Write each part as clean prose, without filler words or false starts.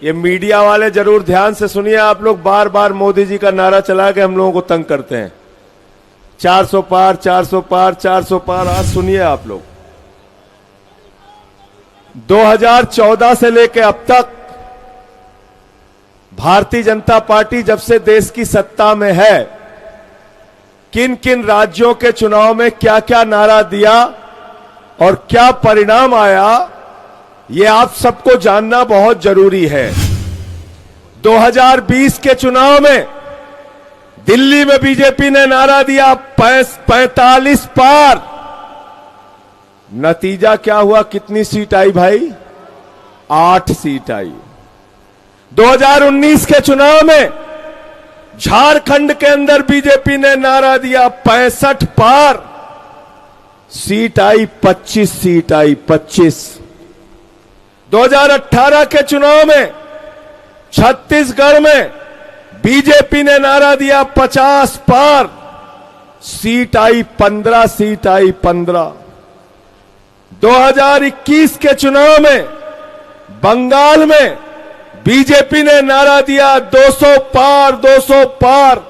ये मीडिया वाले जरूर ध्यान से सुनिए। आप लोग बार बार मोदी जी का नारा चला के हम लोगों को तंग करते हैं। 400 पार, 400 पार, 400 पार। आज सुनिए आप लोग, 2014 से लेके अब तक भारतीय जनता पार्टी जब से देश की सत्ता में है, किन किन राज्यों के चुनाव में क्या क्या नारा दिया और क्या परिणाम आया, ये आप सबको जानना बहुत जरूरी है। 2020 के चुनाव में दिल्ली में बीजेपी ने नारा दिया 45 पार। नतीजा क्या हुआ? कितनी सीट आई भाई? 8 सीट आई। 2019 के चुनाव में झारखंड के अंदर बीजेपी ने नारा दिया 65 पार। सीट आई 25 सीट आई, 25। 2018 के चुनाव में छत्तीसगढ़ में बीजेपी ने नारा दिया 50 पार। सीट आई 15, सीट आई 15। 2021 के चुनाव में बंगाल में बीजेपी ने नारा दिया 200 पार, 200 पार।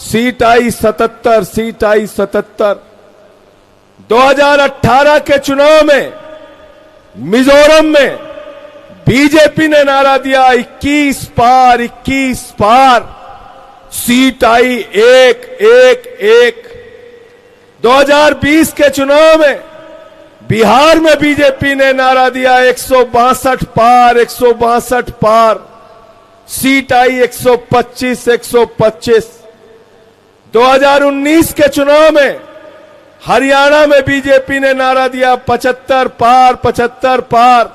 सीट आई 77, सीट आई 77। 2018 के चुनाव में मिजोरम में बीजेपी ने नारा दिया 21 पार, 21 पार। सीट आई 1, 1, 1। 2020 के चुनाव में बिहार में बीजेपी ने नारा दिया 162 पार, 162 पार। सीट आई 125, 125। 2019 के चुनाव में हरियाणा में बीजेपी ने नारा दिया 75 पार, 75 पार।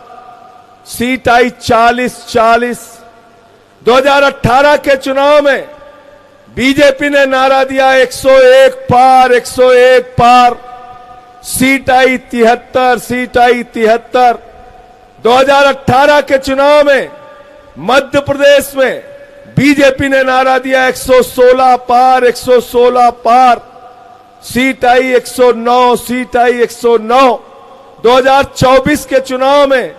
सीट आई 40, 40। 2018 के चुनाव में बीजेपी ने नारा दिया 101 पार, 101 पार। सीट आई 73, सीट आई 73। 2018 के चुनाव में मध्य प्रदेश में बीजेपी ने नारा दिया 116 पार, 116 पार। सीट आई 109, सीट आई 109। 2024 के चुनाव में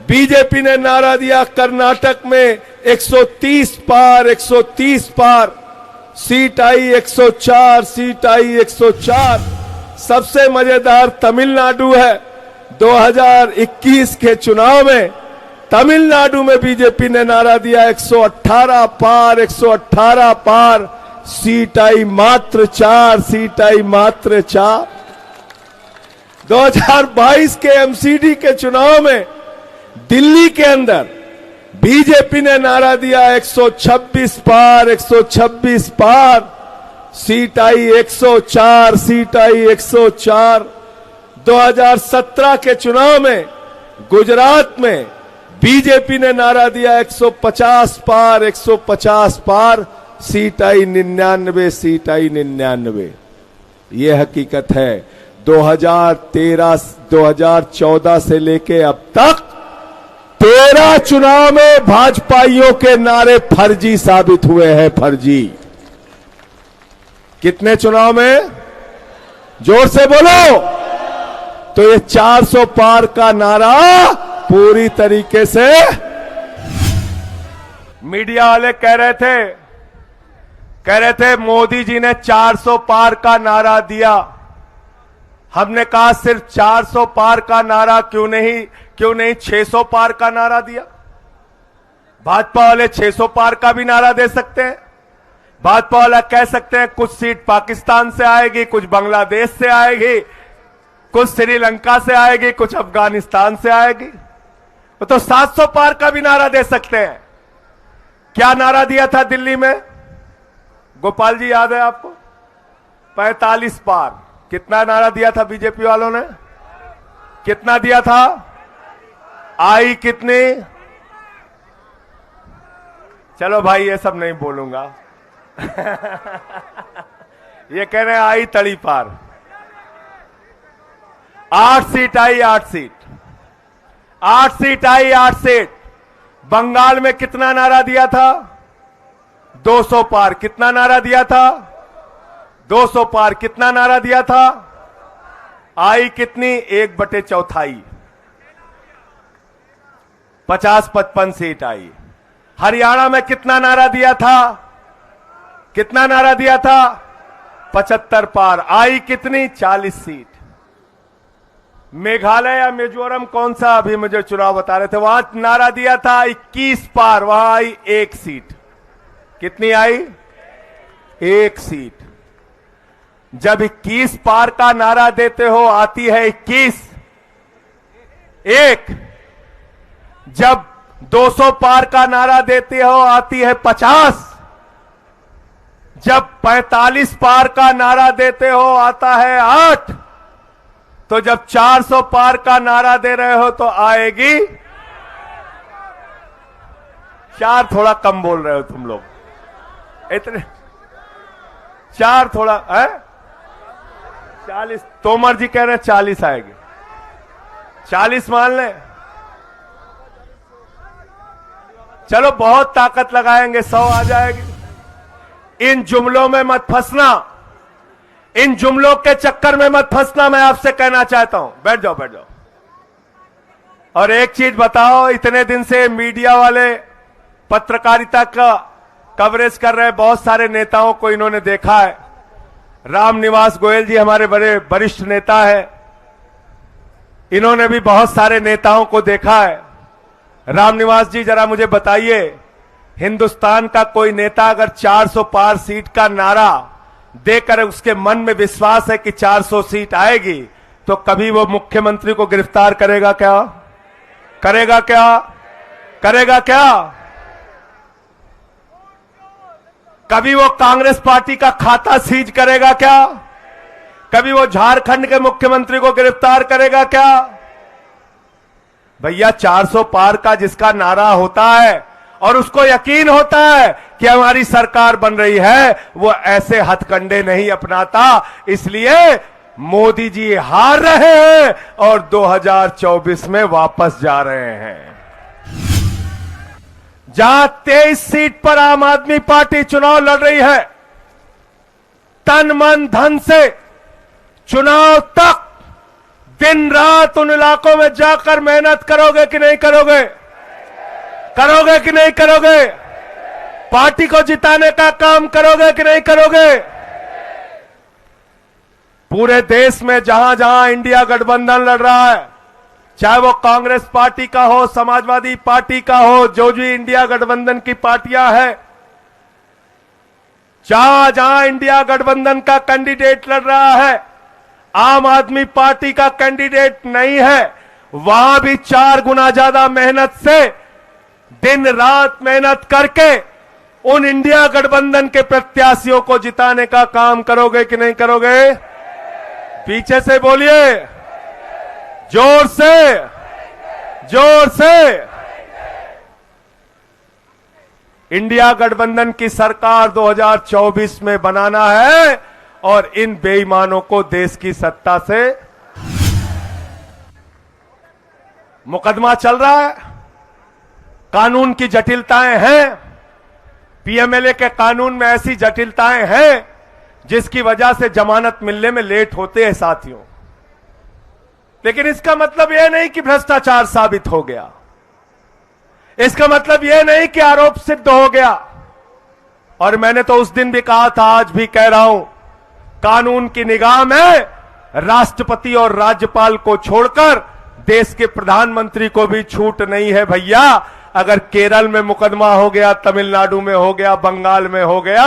बीजेपी ने नारा दिया कर्नाटक में 130 पार, 130 पार। सीट आई 104, सीट आई 104। सबसे मजेदार तमिलनाडु है। 2021 के चुनाव में तमिलनाडु में बीजेपी ने नारा दिया 118 पार, 118 पार। सीट आई मात्र 4, सीट आई मात्र 4। 2022 के एमसीडी के चुनाव में दिल्ली के अंदर बीजेपी ने नारा दिया 126 पार, 126 पार। सीट आई 104, सीट आई 104। 2017 के चुनाव में गुजरात में बीजेपी ने नारा दिया 150 पार, 150 पार। सीट आई 99, सीट आई 99। ये हकीकत है। 2014 से लेके अब तक 13 चुनाव में भाजपाइयों के नारे फर्जी साबित हुए हैं, फर्जी। कितने चुनाव में? जोर से बोलो। तो ये 400 पार का नारा पूरी तरीके से मीडिया वाले कह रहे थे मोदी जी ने 400 पार का नारा दिया। हमने कहा सिर्फ 400 पार का नारा क्यों नहीं 600 पार का नारा दिया? भाजपा वाले 600 पार का भी नारा दे सकते हैं। भाजपा वाला कह सकते हैं कुछ सीट पाकिस्तान से आएगी, कुछ बांग्लादेश से आएगी, कुछ श्रीलंका से आएगी, कुछ अफगानिस्तान से आएगी। तो 700 पार का भी नारा दे सकते हैं। क्या नारा दिया था दिल्ली में? गोपाल जी याद है आपको? 45 पार। कितना नारा दिया था बीजेपी वालों ने? कितना दिया था? आई कितनी? चलो भाई ये सब नहीं बोलूंगा। ये कह रहे हैं आई तड़ी पार। 8 सीट आई, 8 सीट। 8 सीट आई, 8 सीट। बंगाल में कितना नारा दिया था? 200 पार। कितना नारा दिया था? 200 पार। कितना नारा दिया था? आई कितनी? 1/4। 50-55 सीट आई। हरियाणा में कितना नारा दिया था? कितना नारा दिया था? 75 पार। आई कितनी? 40 सीट। मेघालय या मिजोरम कौन सा अभी मुझे चुनाव बता रहे थे, वहां नारा दिया था 21 पार, वहां आई 1 सीट। कितनी आई? 1 सीट। जब 21 पार का नारा देते हो आती है 21 1। जब 200 पार का नारा देते हो आती है 50। जब 45 पार का नारा देते हो आता है 8। तो जब 400 पार का नारा दे रहे हो तो आएगी 4। थोड़ा कम बोल रहे हो तुम लोग, इतने 4 थोड़ा है। 40 तोमर जी कह रहे हैं 40 आएगी। 40 मान लें, चलो बहुत ताकत लगाएंगे, 100 आ जाएगी। इन जुमलों में मत फंसना, इन जुमलों के चक्कर में मत फंसना, मैं आपसे कहना चाहता हूं। बैठ जाओ, बैठ जाओ। और एक चीज बताओ, इतने दिन से मीडिया वाले पत्रकारिता का कवरेज कर रहे बहुत सारे नेताओं को इन्होंने देखा है। रामनिवास गोयल जी हमारे बड़े वरिष्ठ नेता है, इन्होंने भी बहुत सारे नेताओं को देखा है। रामनिवास जी जरा मुझे बताइए, हिंदुस्तान का कोई नेता अगर 400 पार सीट का नारा देकर उसके मन में विश्वास है कि 400 सीट आएगी, तो कभी वो मुख्यमंत्री को गिरफ्तार करेगा क्या? करेगा क्या? करेगा क्या? कभी वो कांग्रेस पार्टी का खाता सीज करेगा क्या? कभी वो झारखंड के मुख्यमंत्री को गिरफ्तार करेगा क्या? भैया 400 पार का जिसका नारा होता है और उसको यकीन होता है कि हमारी सरकार बन रही है, वो ऐसे हथकंडे नहीं अपनाता। इसलिए मोदी जी हार रहे हैं और 2024 में वापस जा रहे हैं। जहां 23 सीट पर आम आदमी पार्टी चुनाव लड़ रही है, तन मन धन से चुनाव तक दिन रात उन इलाकों में जाकर मेहनत करोगे कि नहीं करोगे? करोगे कि नहीं करोगे? पार्टी को जिताने का काम करोगे कि नहीं करोगे? पूरे देश में जहां जहां इंडिया गठबंधन लड़ रहा है, चाहे वो कांग्रेस पार्टी का हो, समाजवादी पार्टी का हो, जो भी इंडिया गठबंधन की पार्टियां हैं, जहां जहां इंडिया गठबंधन का कैंडिडेट लड़ रहा है, आम आदमी पार्टी का कैंडिडेट नहीं है, वहां भी 4 गुना ज्यादा मेहनत से दिन रात मेहनत करके उन इंडिया गठबंधन के प्रत्याशियों को जिताने का काम करोगे कि नहीं करोगे? पीछे से बोलिए, जोर से, जोर से। इंडिया गठबंधन की सरकार 2024 में बनाना है और इन बेईमानों को देश की सत्ता से। मुकदमा चल रहा है, कानून की जटिलताएं हैं, पीएमएलए के कानून में ऐसी जटिलताएं हैं जिसकी वजह से जमानत मिलने में लेट होते हैं साथियों। लेकिन इसका मतलब यह नहीं कि भ्रष्टाचार साबित हो गया, इसका मतलब यह नहीं कि आरोप सिद्ध हो गया। और मैंने तो उस दिन भी कहा था, आज भी कह रहा हूं, कानून की निगाह में राष्ट्रपति और राज्यपाल को छोड़कर देश के प्रधानमंत्री को भी छूट नहीं है भैया। अगर केरल में मुकदमा हो गया, तमिलनाडु में हो गया, बंगाल में हो गया,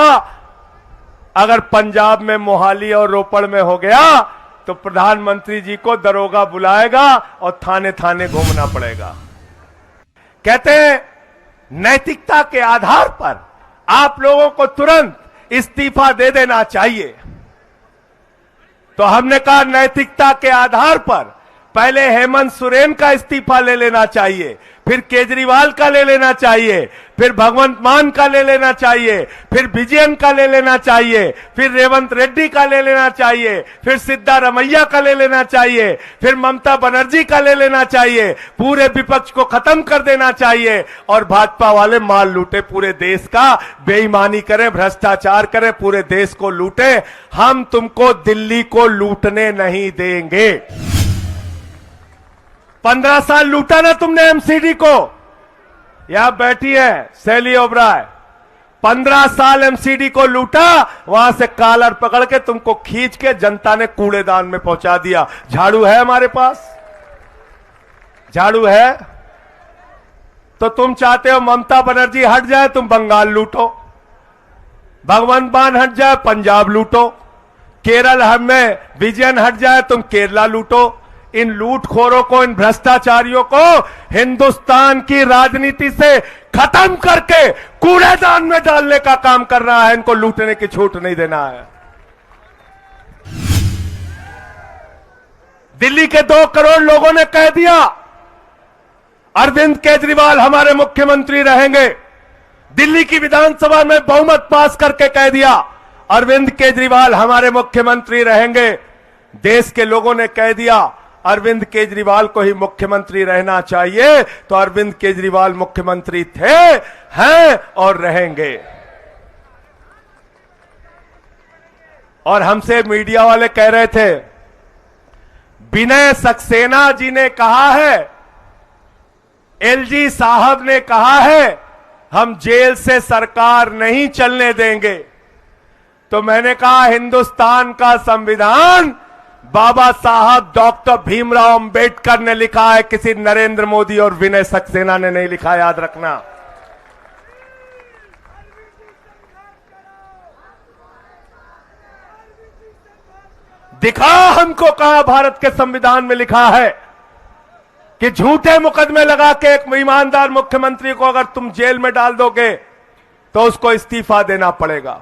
अगर पंजाब में मोहाली और रोपड़ में हो गया, तो प्रधानमंत्री जी को दरोगा बुलाएगा और थाने थाने घूमना पड़ेगा। कहते हैं नैतिकता के आधार पर आप लोगों को तुरंत इस्तीफा दे देना चाहिए। तो हमने कहा नैतिकता के आधार पर पहले हेमंत सोरेन का इस्तीफा ले लेना चाहिए, फिर केजरीवाल का ले लेना चाहिए, फिर भगवंत मान का ले लेना चाहिए, फिर विजयन का ले लेना चाहिए, फिर रेवंत रेड्डी का ले लेना चाहिए, फिर सिद्धारमैया का ले लेना चाहिए, फिर ममता बनर्जी का ले लेना चाहिए। पूरे विपक्ष को खत्म कर देना चाहिए और भाजपा वाले माल लूटे पूरे देश का, बेईमानी करें, भ्रष्टाचार करें, पूरे देश को लूटे। हम तुमको दिल्ली को लूटने नहीं देंगे। 15 साल लूटा ना तुमने एमसीडी को, यहां बैठी है शैली ओबराय, 15 साल एमसीडी को लूटा, वहां से कॉलर पकड़ के तुमको खींच के जनता ने कूड़ेदान में पहुंचा दिया। झाड़ू है हमारे पास? झाड़ू है? तो तुम चाहते हो ममता बनर्जी हट जाए, तुम बंगाल लूटो, भगवंत मान हट जाए, पंजाब लूटो, केरल में विजयन हट जाए, तुम केरला लूटो। इन लूटखोरों को, इन भ्रष्टाचारियों को हिंदुस्तान की राजनीति से खत्म करके कूड़ेदान में डालने का काम करना है। इनको लूटने की छूट नहीं देना है। दिल्ली के 2 करोड़ लोगों ने कह दिया अरविंद केजरीवाल हमारे मुख्यमंत्री रहेंगे। दिल्ली की विधानसभा में बहुमत पास करके कह दिया अरविंद केजरीवाल हमारे मुख्यमंत्री रहेंगे। देश के लोगों ने कह दिया अरविंद केजरीवाल को ही मुख्यमंत्री रहना चाहिए, तो अरविंद केजरीवाल मुख्यमंत्री थे, हैं और रहेंगे। और हमसे मीडिया वाले कह रहे थे विनय सक्सेना जी ने कहा है, एलजी साहब ने कहा है हम जेल से सरकार नहीं चलने देंगे। तो मैंने कहा हिंदुस्तान का संविधान बाबा साहब डॉक्टर भीमराव अंबेडकर ने लिखा है, किसी नरेंद्र मोदी और विनय सक्सेना ने नहीं लिखा, याद रखना। दिखा हमको कहां भारत के संविधान में लिखा है कि झूठे मुकदमे लगा के एक ईमानदार मुख्यमंत्री को अगर तुम जेल में डाल दोगे तो उसको इस्तीफा देना पड़ेगा।